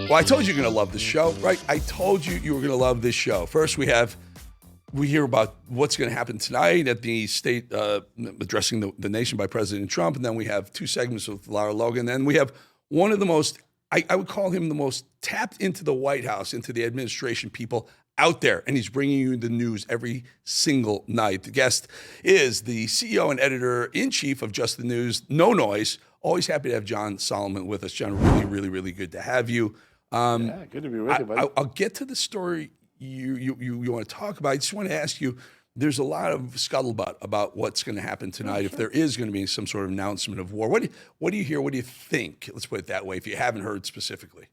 Well, I told you you're going to love this show, right? I told you you were going to love this show. First, we hear about what's going to happen tonight at the state addressing the nation by President Trump, and then we have two segments with Lara Logan. Then we have one of the most, I would call him the most tapped into the White House, into the administration people out there, and he's bringing you the news every single night. The guest is the CEO and editor-in-chief of Just the News, No Noise. Always happy to have John Solomon with us. John, really, really, really good to have you. Yeah, good to be with you, buddy. I'll get to the story you want to talk about. I just want to ask you, there's a lot of scuttlebutt about what's going to happen tonight, if there is going to be some sort of announcement of war. What do you hear? What do you think? Let's put it that way, if you haven't heard specifically.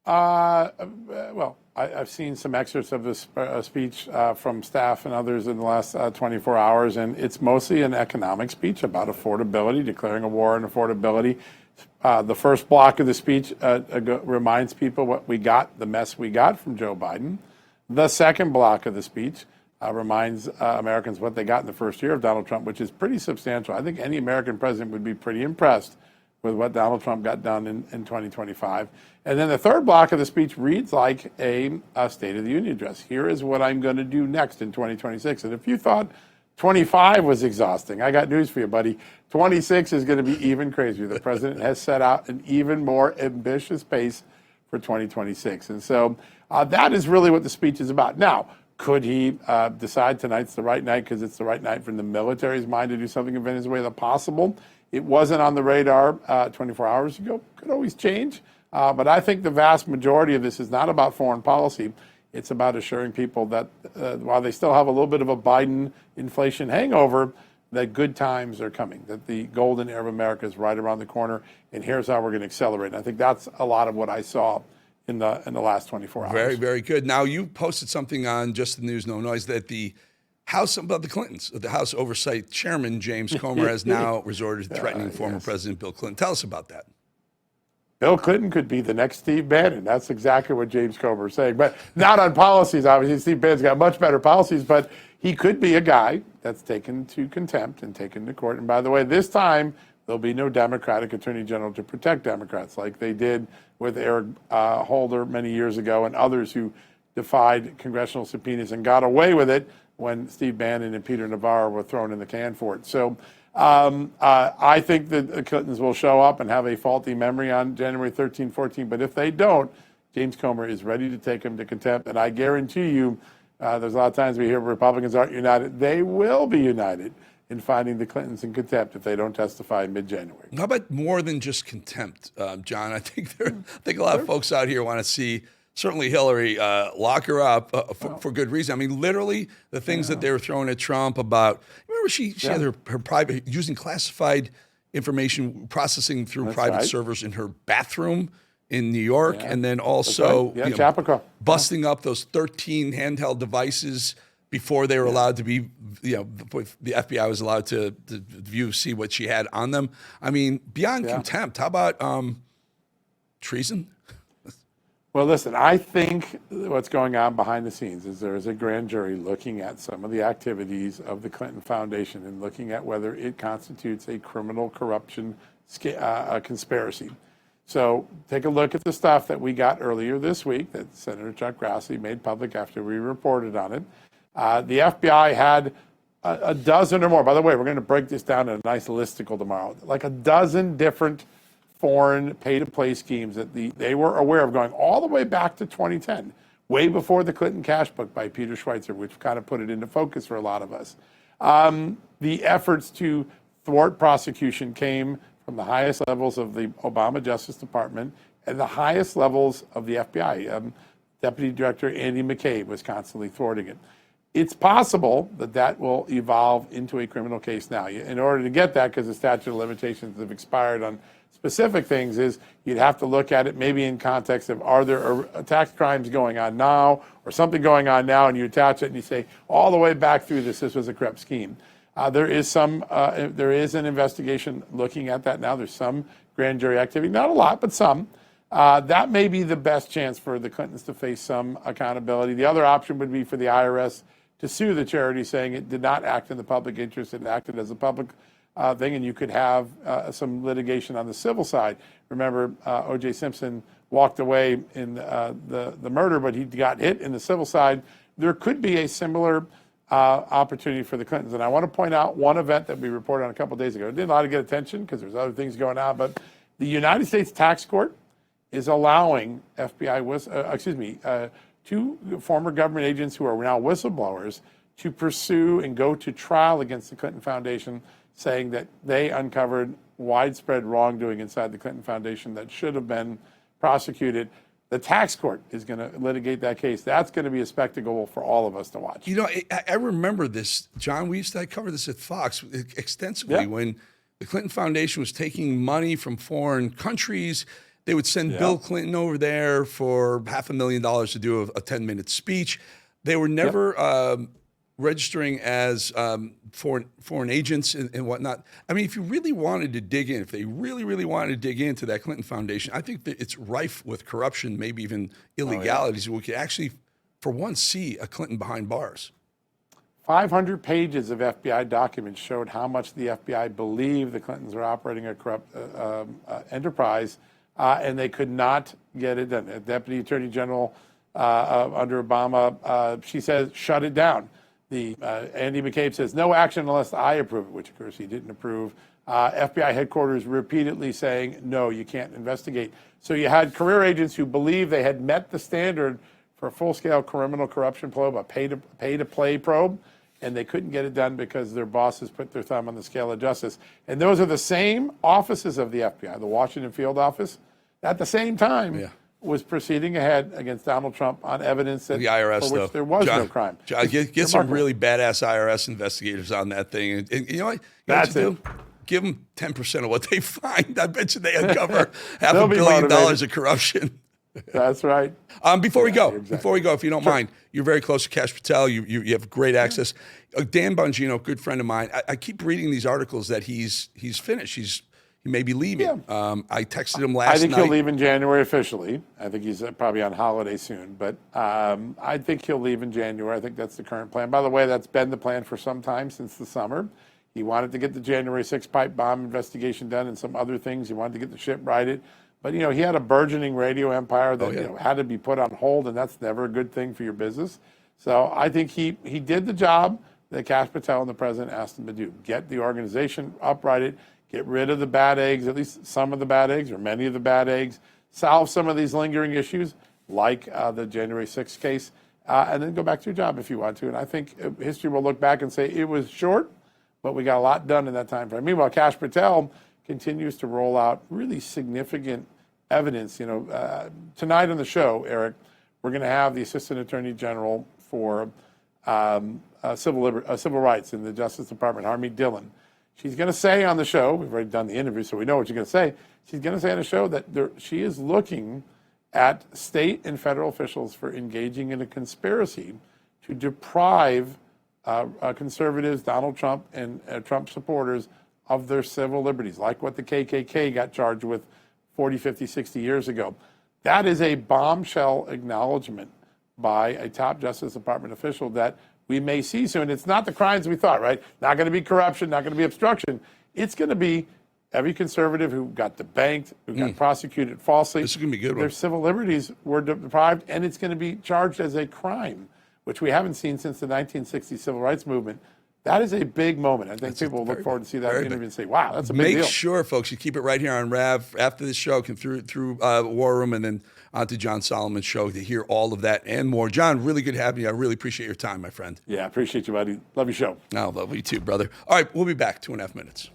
Well, I've seen some excerpts of this speech from staff and others in the last 24 hours, and it's mostly an economic speech about affordability, declaring a war on affordability. The first block of the speech reminds people what we got, the mess we got from Joe Biden. The second block of the speech reminds Americans what they got in the first year of Donald Trump, which is pretty substantial. I think any American president would be pretty impressed with what Donald Trump got done in 2025. And then the third block of the speech reads like a State of the Union address. Here is what I'm going to do next in 2026. And if you thought 25 was exhausting, I got news for you, buddy. 26 is going to be even crazier. The president has set out an even more ambitious pace for 2026. And so that is really what the speech is about. Now, could he decide tonight's the right night because it's the right night from the military's mind to do something in Venezuela? Possible. It wasn't on the radar 24 hours ago. Could always change. But I think the vast majority of this is not about foreign policy. It's about assuring people that while they still have a little bit of a Biden inflation hangover, that good times are coming, that the golden era of America is right around the corner, and here's how we're going to accelerate. And I think that's a lot of what I saw in the last 24 hours. Very, very good. Now, you posted something on Just the News, No Noise, that the House, about the Clintons, the House Oversight Chairman James Comer has now resorted to threatening former President Bill Clinton. Tell us about that. Bill Clinton could be the next Steve Bannon. That's exactly what James Comer is saying. But not on policies, obviously. Steve Bannon's got much better policies, but he could be a guy that's taken to contempt and taken to court. And by the way, this time, there'll be no Democratic Attorney General to protect Democrats like they did with Eric Holder many years ago and others who defied congressional subpoenas and got away with it when Steve Bannon and Peter Navarro were thrown in the can for it. So I think that the Clintons will show up and have a faulty memory on January 13, 14. But if they don't, James Comer is ready to take them to contempt. And I guarantee you, there's a lot of times we hear Republicans aren't united. They will be united in finding the Clintons in contempt if they don't testify in mid-January. How about more than just contempt, John? I think a lot of folks out here want to see, certainly Hillary, lock her up for good reason. I mean, literally, the things that they were throwing at Trump about, remember she had her private, using classified information, processing through private servers in her bathroom in New York, and then also busting up those 13 handheld devices before they were allowed to be, the FBI was allowed to see what she had on them. I mean, beyond contempt, how about treason? Well, listen, I think what's going on behind the scenes is there is a grand jury looking at some of the activities of the Clinton Foundation and looking at whether it constitutes a criminal corruption conspiracy. So take a look at the stuff that we got earlier this week that Senator Chuck Grassley made public after we reported on it. The FBI had a dozen or more. By the way, we're going to break this down in a nice listicle tomorrow. Like a dozen different foreign pay-to-play schemes that they were aware of going all the way back to 2010, way before the Clinton Cash book by Peter Schweitzer, which kind of put it into focus for a lot of us. The efforts to thwart prosecution came from the highest levels of the Obama Justice Department and the highest levels of the FBI. Deputy Director Andy McCabe was constantly thwarting it. It's possible that will evolve into a criminal case now. In order to get that, because the statute of limitations have expired on specific things, is you'd have to look at it maybe in context of, are there tax crimes going on now or something going on now, and you attach it and you say all the way back through this was a corrupt scheme. There is an investigation looking at that now. There's some grand jury activity, not a lot, but some. That may be the best chance for the Clintons to face some accountability. The other option would be for the IRS to sue the charity, saying it did not act in the public interest, it acted as a public thing, and you could have some litigation on the civil side. Remember, O.J. Simpson walked away in the murder, but he got hit in the civil side. There could be a similar opportunity for the Clintons. And I want to point out one event that we reported on a couple of days ago. It didn't a lot of get attention because there's other things going on, but the United States Tax Court is allowing two former government agents who are now whistleblowers to pursue and go to trial against the Clinton Foundation, saying that they uncovered widespread wrongdoing inside the Clinton Foundation that should have been prosecuted. The tax court is going to litigate that case. That's going to be a spectacle for all of us to watch. You know, I remember this, John. We used to cover this at Fox extensively when the Clinton Foundation was taking money from foreign countries. They would send Bill Clinton over there for $500,000 to do a 10-minute speech. They were never registering as foreign agents and whatnot. I mean, if you really wanted to dig in, if they really, really wanted to dig into that Clinton Foundation, I think that it's rife with corruption, maybe even illegalities. We could actually, for once, see a Clinton behind bars. 500 pages of FBI documents showed how much the FBI believed the Clintons were operating a corrupt enterprise, and they could not get it done. Deputy Attorney General under Obama, she says, shut it down. Andy McCabe says, no action unless I approve it, which of course he didn't approve. FBI headquarters repeatedly saying, no, you can't investigate. So you had career agents who believed they had met the standard for a full-scale criminal corruption probe, a pay-to-play probe, and they couldn't get it done because their bosses put their thumb on the scale of justice. And those are the same offices of the FBI, the Washington field office, at the same time was proceeding ahead against Donald Trump on evidence that the IRS, for which there was no crime. John, get some really badass IRS investigators on that thing. And you know what? That's it. Give them 10% of what they find. I bet you they uncover $500 million of corruption. That's right. Before we go, if you don't mind, you're very close to Kash Patel. You have great access. Dan Bongino, good friend of mine. I keep reading these articles that he's finished. He may be leaving. I texted him last night. I think he'll leave in January officially. I think he's probably on holiday soon, but I think he'll leave in January. I think that's the current plan. By the way, that's been the plan for some time, since the summer. He wanted to get the January 6th pipe bomb investigation done and some other things. He wanted to get the ship righted. But, you know, he had a burgeoning radio empire that had to be put on hold, and that's never a good thing for your business. So I think he did the job that Kash Patel and the president asked him to do. Get the organization uprighted, get rid of the bad eggs, at least some of the bad eggs or many of the bad eggs, solve some of these lingering issues like the January 6th case, and then go back to your job if you want to. And I think history will look back and say it was short, but we got a lot done in that time frame. Meanwhile, Kash Patel continues to roll out really significant evidence. You know, tonight on the show, Eric, we're going to have the Assistant Attorney General for civil rights in the Justice Department, Harmeet Dillon. She's going to say on the show, we've already done the interview, so we know what she's going to say. She's going to say on the show that she is looking at state and federal officials for engaging in a conspiracy to deprive conservatives, Donald Trump, and Trump supporters of their civil liberties, like what the KKK got charged with 40, 50, 60 years ago. That is a bombshell acknowledgement by a top Justice Department official that we may see soon. It's not the crimes we thought, right? Not going to be corruption, not going to be obstruction. It's going to be every conservative who got debanked, who got prosecuted falsely. This is going to be good. Their civil liberties were deprived, and it's going to be charged as a crime, which we haven't seen since the 1960 civil rights movement. That is a big moment. I think people will look forward to see that interview and say, wow, that's a big deal. Make sure, folks, you keep it right here on RAV. After this show, come through War Room and then onto John Solomon's show to hear all of that and more. John, really good having you. I really appreciate your time, my friend. Yeah, I appreciate you, buddy. Love your show. No, love you too, brother. All right, we'll be back 2.5 minutes.